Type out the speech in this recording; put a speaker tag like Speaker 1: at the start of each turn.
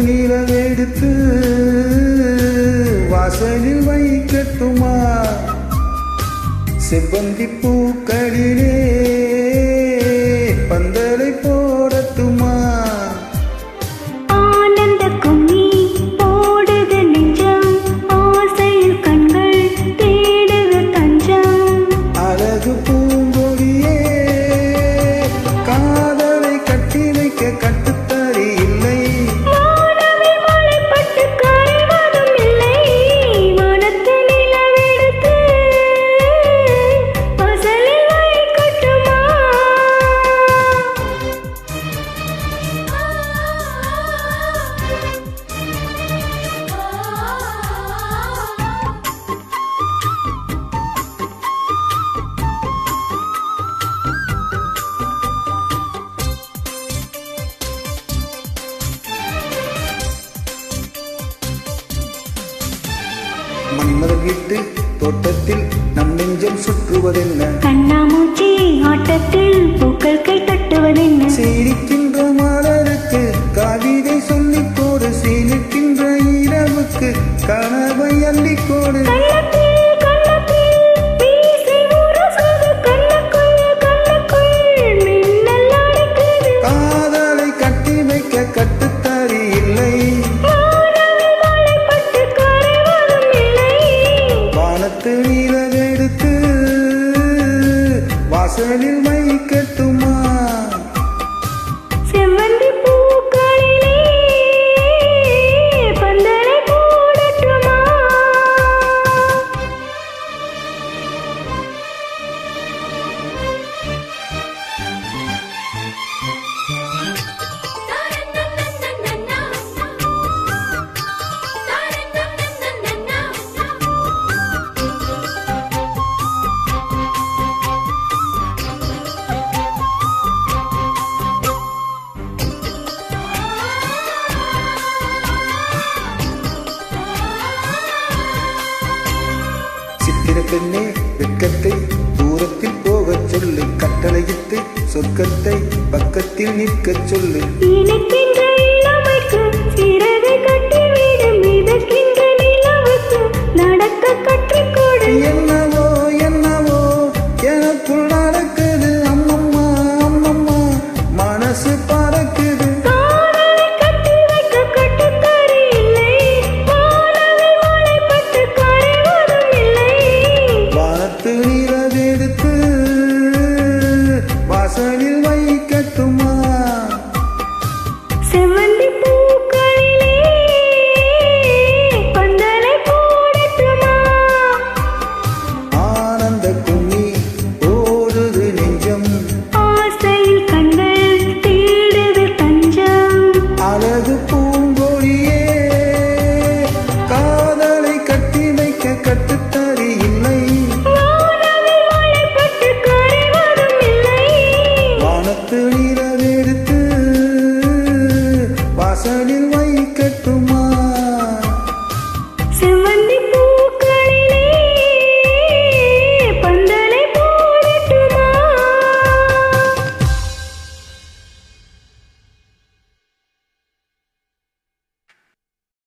Speaker 1: நிலவெடுத்து வாசலில் வைக்கட்டுமா? செவ்வந்தி பூக்களிலே பந்தலை போடட்டுமா?
Speaker 2: ஆனந்த கும்மி போடுது நெஞ்சம், ஆசையில் கண்கள் தேடுது தஞ்சம்.
Speaker 1: அழகு பூங்கொடியே காதலை கட்டி வைக்க கட்டுத்தறி இல்லை.
Speaker 2: வானமே மழைப்பட்டு கரைவதும் இல்லை. வானத்து நிலவெடுத்து வாசலில் வைக்கட்டுமா?
Speaker 1: மன்மதன் வீட்டு தோட்டத்தில் நம் நெஞ்சம் சுற்றுவதென்ன?
Speaker 2: கண்ணாமூச்சி ஆட்டத்தில் பூக்கள் கை தட்டுவதென்ன?
Speaker 1: சீரிக்கின்ற மலருக்கு கவிதை சொல்லிக் கோடு, சீனிக்கின்ற இரவுக்கு கனவை அள்ளிக்கோடு. காதலை கட்டி வைக்க கட்டுத்தறி இல்லை. வானத்து நிலவெடுத்து வாசலில் வைக்கட்டுமா?
Speaker 2: செவ்வந்தி பூக்களிலே பந்தலை போடட்டுமா?
Speaker 1: சித்திர பெண்ணே வெட்கத்தை தூரத்தில் போகச் சொல்லு, கட்டளையிட்டு சொர்க்கத்தை பக்கத்தில் நிற்கச் சொல்லு.
Speaker 2: இனிக்கின்ற